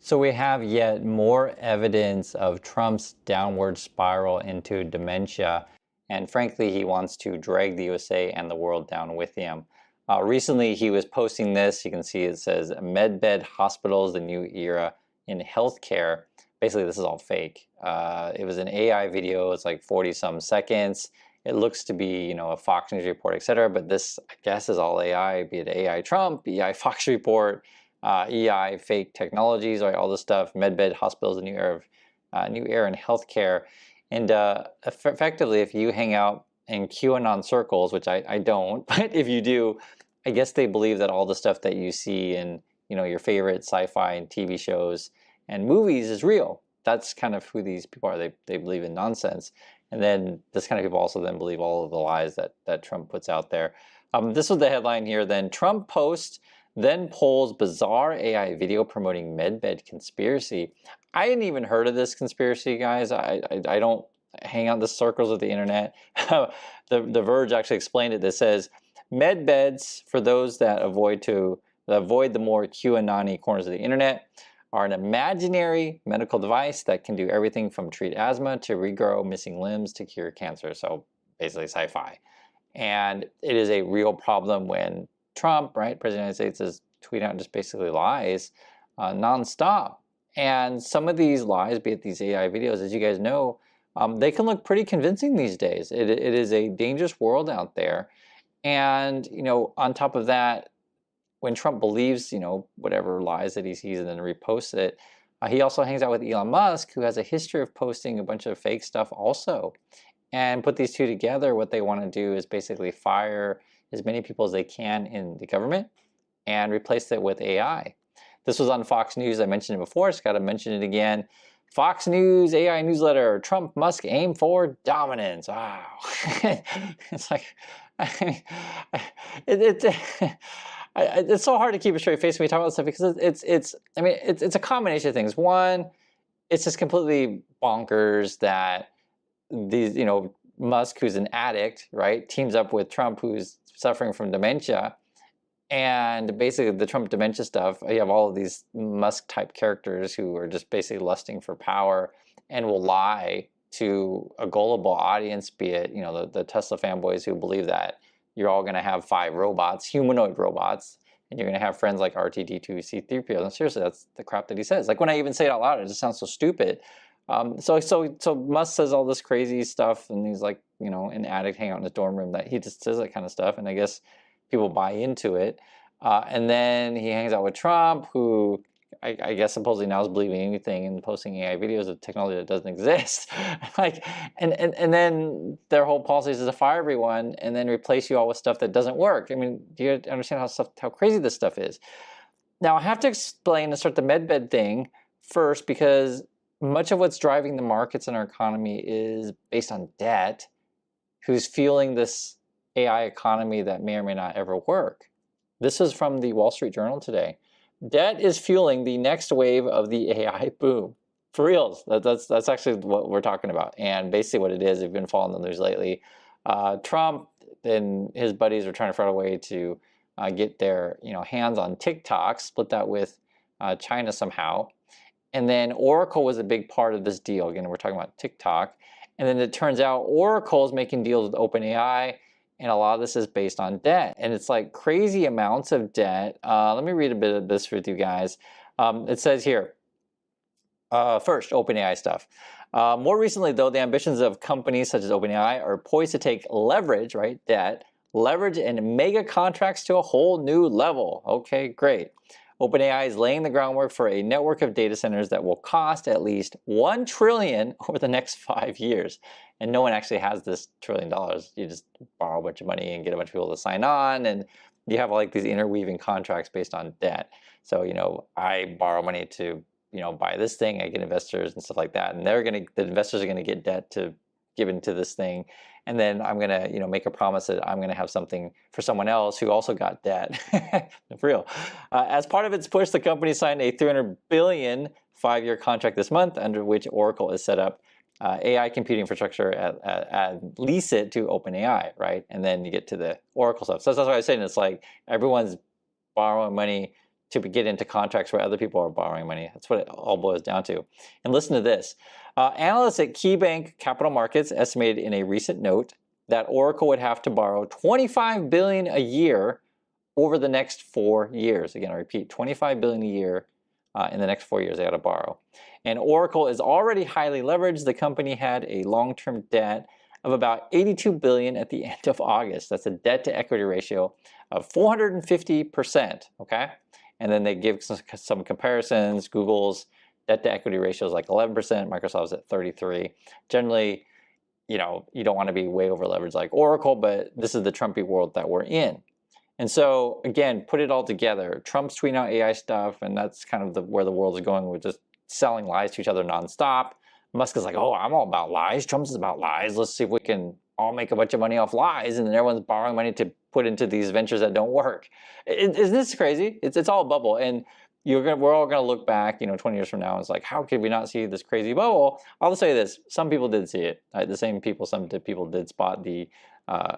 So we have yet more evidence of Trump's downward spiral into dementia, and frankly, he wants to drag the USA and the world down with him. Recently, he was posting this. You can see it says, "Medbed Hospitals, the New Era in Healthcare." Basically, this is all fake. It was an AI video. It's like 40-some seconds. It looks to be, a Fox News report, etc. But this, I guess, is all AI, be it AI Trump, AI Fox report, EI, fake technologies, right? All this stuff, medbed hospitals, a new era in healthcare. And effectively, if you hang out in QAnon circles, which I don't, but if you do, I guess they believe that all the stuff that you see in, your favorite sci-fi and TV shows and movies is real. That's kind of who these people are. They believe in nonsense. And then this kind of people also then believe all of the lies that Trump puts out there. This was the headline here then. Trump posts, then polls bizarre AI video promoting medbed conspiracy. I hadn't even heard of this conspiracy, guys. I don't hang out in the circles of the internet. The Verge actually explained it. That says, med beds, for those that avoid the more QAnon-y corners of the internet, are an imaginary medical device that can do everything from treat asthma to regrow missing limbs to cure cancer. So basically sci-fi. And it is a real problem when Trump, right, President of the United States, is tweeting out just basically lies nonstop. And some of these lies, be it these AI videos, as you guys know, they can look pretty convincing these days. It is a dangerous world out there. And, on top of that, when Trump believes, whatever lies that he sees and then reposts it, he also hangs out with Elon Musk, who has a history of posting a bunch of fake stuff also. And put these two together, what they want to do is basically fire as many people as they can in the government and replace it with AI. This was on Fox News. I mentioned it before. Just got to mention it again. Fox News AI newsletter, Trump Musk aim for dominance. Wow. It's like, it's so hard to keep a straight face when we talk about stuff because it's a combination of things. One, it's just completely bonkers that these, Musk, who's an addict, right, teams up with Trump, who's suffering from dementia. And basically the Trump dementia stuff, you have all of these Musk type characters who are just basically lusting for power and will lie to a gullible audience, be it, the Tesla fanboys who believe that you're all going to have 5 robots, humanoid robots, and you're going to have friends like R2-D2, and seriously, that's the crap that he says. Like when I even say it out loud, it just sounds so stupid. So Musk says all this crazy stuff, and he's like, an addict hanging out in his dorm room, that he just says that kind of stuff, and I guess people buy into it. And then he hangs out with Trump, who I guess supposedly now is believing anything and posting AI videos of technology that doesn't exist. and then their whole policy is to fire everyone and then replace you all with stuff that doesn't work. I mean, do you understand how crazy this stuff is? Now I have to explain and start the medbed thing first, because much of what's driving the markets in our economy is based on debt, who's fueling this AI economy that may or may not ever work. This is from the Wall Street Journal today. Debt is fueling the next wave of the AI boom. For reals, that's actually what we're talking about. And basically what it is, if you've been following the news lately, Trump and his buddies are trying to find a way to get their hands on TikTok, split that with China somehow. And then Oracle was a big part of this deal. Again, we're talking about TikTok. And then it turns out Oracle is making deals with OpenAI, and a lot of this is based on debt. And it's like crazy amounts of debt. Let me read a bit of this with you guys. It says here, first, OpenAI stuff. More recently, though, the ambitions of companies such as OpenAI are poised to take leverage, right, debt, leverage and mega contracts to a whole new level. Okay, great. OpenAI is laying the groundwork for a network of data centers that will cost at least $1 trillion over the next 5 years. And no one actually has this $1 trillion. You just borrow a bunch of money and get a bunch of people to sign on, and you have like these interweaving contracts based on debt. So, I borrow money to, buy this thing, I get investors and stuff like that, and the investors are gonna get debt to give into this thing. And then I'm gonna, make a promise that I'm gonna have something for someone else who also got debt. For real. As part of its push, the company signed a $300 billion 5-year contract this month, under which Oracle is set up AI computing infrastructure and lease it to OpenAI, right? And then you get to the Oracle stuff. So that's what I was saying. It's like everyone's borrowing money to get into contracts where other people are borrowing money. That's what it all boils down to. And listen to this. Analysts at KeyBank Capital Markets estimated in a recent note that Oracle would have to borrow $25 billion a year over the next 4 years. Again, I repeat, $25 billion a year in the next 4 years they got to borrow. And Oracle is already highly leveraged. The company had a long-term debt of about $82 billion at the end of August. That's a debt-to-equity ratio of 450%, okay? And then they give some comparisons. Google's debt-to-equity ratio is like 11%, Microsoft's at 33%. Generally, you don't want to be way over leveraged like Oracle, but this is the Trumpy world that we're in. And so, again, put it all together. Trump's tweeting out AI stuff, and that's kind of where the world is going. We're just selling lies to each other nonstop. Musk is like, oh, I'm all about lies. Trump's is about lies. Let's see if we can all make a bunch of money off lies. And then everyone's borrowing money to put into these ventures that don't work. Isn't this crazy? It's all a bubble. And we're all going to look back, 20 years from now, and it's like, how could we not see this crazy bubble? I'll say this. Some people did see it. The same people, some people did spot the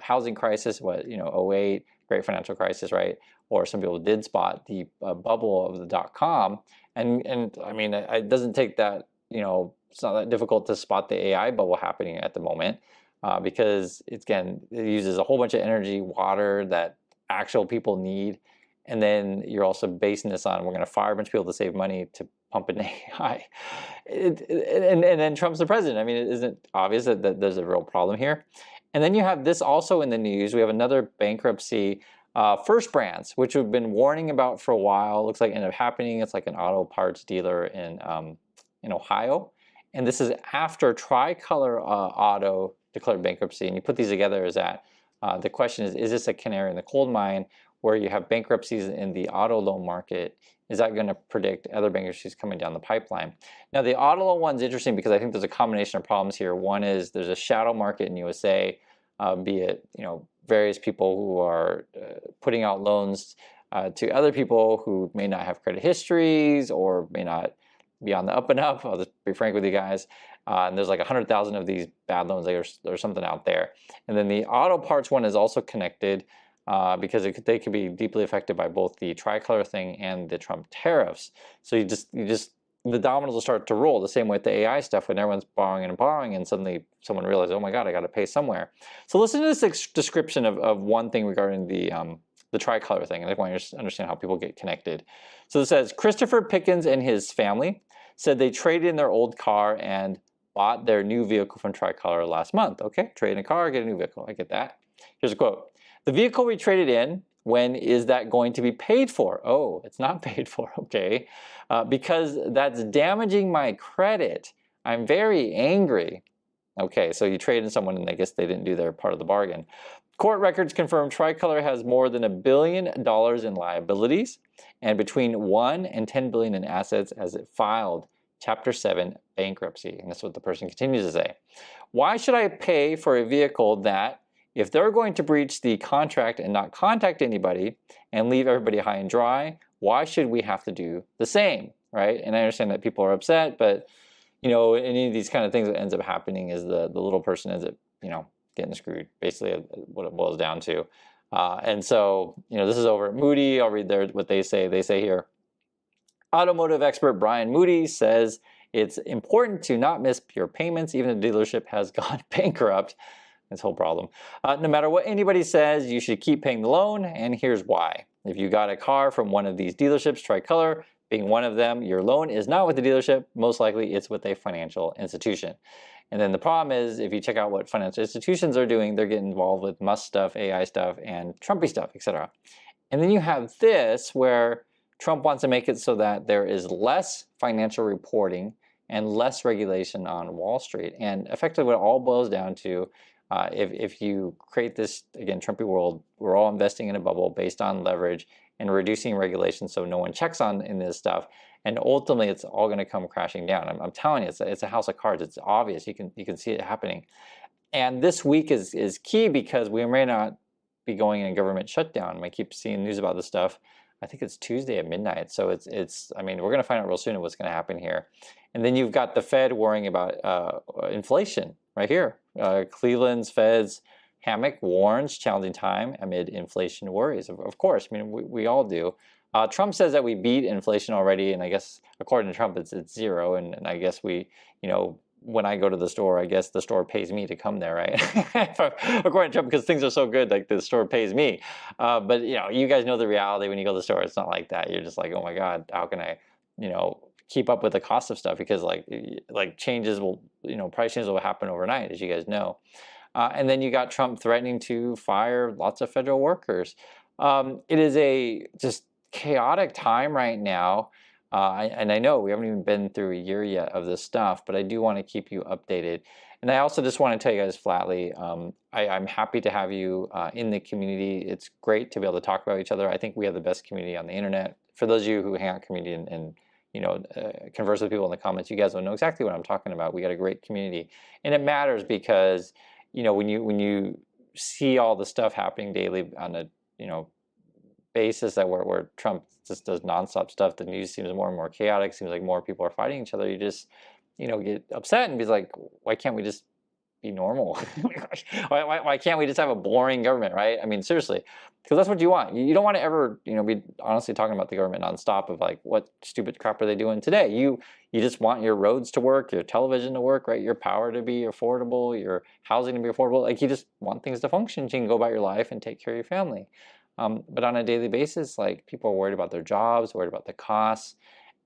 housing crisis, 08, great financial crisis, right? Or some people did spot the bubble of the dot-com. And I mean, it doesn't take that, it's not that difficult to spot the AI bubble happening at the moment because it uses a whole bunch of energy, water that actual people need. And then you're also basing this on, we're going to fire a bunch of people to save money to pump in AI. And then Trump's the president. I mean, it isn't obvious that there's a real problem here. And then you have this also in the news. We have another bankruptcy, First Brands, which we've been warning about for a while. Looks like it ended up happening. It's like an auto parts dealer in Ohio. And this is after Tricolor Auto declared bankruptcy. And you put these together is that the question is this a canary in the coal mine where you have bankruptcies in the auto loan market? Is that going to predict other bankruptcies coming down the pipeline? Now, the auto loan one's interesting because I think there's a combination of problems here. One is there's a shadow market in USA, be it various people who are putting out loans to other people who may not have credit histories or may not be on the up and up. I'll just be frank with you guys. And there's like 100,000 of these bad loans. There's something out there. And then the auto parts one is also connected because they could be deeply affected by both the Tricolor thing and the Trump tariffs. So the dominoes will start to roll the same way with the AI stuff when everyone's borrowing and suddenly someone realizes, oh my God, I got to pay somewhere. So listen to this description of one thing regarding the Tricolor thing, and I want you to understand how people get connected. So it says, Christopher Pickens and his family said they traded in their old car and bought their new vehicle from Tricolor last month. Okay, trade in a car, get a new vehicle. I get that. Here's a quote. The vehicle we traded in, when is that going to be paid for? Oh, it's not paid for, okay. Because that's damaging my credit. I'm very angry. Okay, so you trade in someone and I guess they didn't do their part of the bargain. Court records confirm Tricolor has more than $1 billion in liabilities and between $1 and $10 billion in assets as it filed Chapter 7 bankruptcy. And that's what the person continues to say. Why should I pay for a vehicle that, if they're going to breach the contract and not contact anybody and leave everybody high and dry, why should we have to do the same, right? And I understand that people are upset, but any of these kind of things that ends up happening is the little person ends up, getting screwed, basically what it boils down to. And so, this is over at Moody. I'll read what they say. They say here, automotive expert Brian Moody says it's important to not miss your payments even if the dealership has gone bankrupt. This whole problem. No matter what anybody says, you should keep paying the loan, and here's why. If you got a car from one of these dealerships, Tricolor being one of them, your loan is not with the dealership. Most likely it's with a financial institution. And then the problem is, if you check out what financial institutions are doing, they're getting involved with Musk stuff, AI stuff, and Trumpy stuff, etc. And then you have this where Trump wants to make it so that there is less financial reporting and less regulation on Wall Street. And effectively what it all boils down to, if you create this, again, Trumpy world, we're all investing in a bubble based on leverage and reducing regulation so no one checks in this stuff. And ultimately, it's all going to come crashing down. I'm telling you, it's a house of cards. It's obvious. You can see it happening. And this week is key because we may not be going in a government shutdown. I keep seeing news about this stuff. I think it's Tuesday at midnight. So I mean, we're going to find out real soon what's going to happen here. And then you've got the Fed worrying about inflation right here. Cleveland's Fed's Hammock warns challenging time amid inflation worries. Of course, I mean, we all do. Trump says that we beat inflation already, and I guess according to Trump, it's zero. And I guess we, when I go to the store, I guess the store pays me to come there, right? According to Trump, because things are so good, like the store pays me. But you guys know the reality when you go to the store. It's not like that. You're just like, oh my God, how can I, keep up with the cost of stuff? Because like changes will, price changes will happen overnight, as you guys know. And then you got Trump threatening to fire lots of federal workers. It is a just chaotic time right now. And I know we haven't even been through a year yet of this stuff, but I do want to keep you updated. And I also just want to tell you guys flatly, I'm happy to have you in the community. It's great to be able to talk about each other. I think we have the best community on the internet. For those of you who hang out community and converse with people in the comments, you guys will know exactly what I'm talking about. We got a great community, and it matters because when you see all the stuff happening daily on a basis that where Trump just does nonstop stuff, the news seems more and more chaotic. Seems like more people are fighting each other. You just get upset and be like, why can't we just be normal? why can't we just have a boring government, right? I mean, seriously, because that's what you want. You don't want to ever be honestly talking about the government nonstop of like, what stupid crap are they doing today? You just want your roads to work, your television to work, right? Your power to be affordable, your housing to be affordable. Like, you just want things to function so you can go about your life and take care of your family. But on a daily basis, like, people are worried about their jobs, worried about the costs.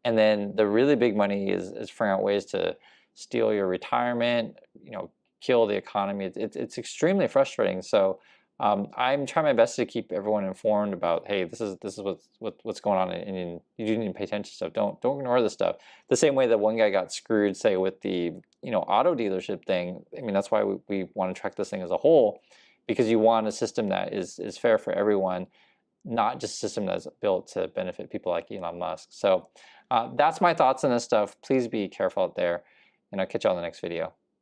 And then the really big money is figuring out ways to steal your retirement, kill the economy. It's extremely frustrating. So I'm trying my best to keep everyone informed about, hey, this is what's going on, and you do need to pay attention to stuff. Don't ignore this stuff. The same way that one guy got screwed, say, with the auto dealership thing. I mean, that's why we want to track this thing as a whole, because you want a system that is fair for everyone, not just a system that's built to benefit people like Elon Musk. So that's my thoughts on this stuff. Please be careful out there, and I'll catch you on the next video.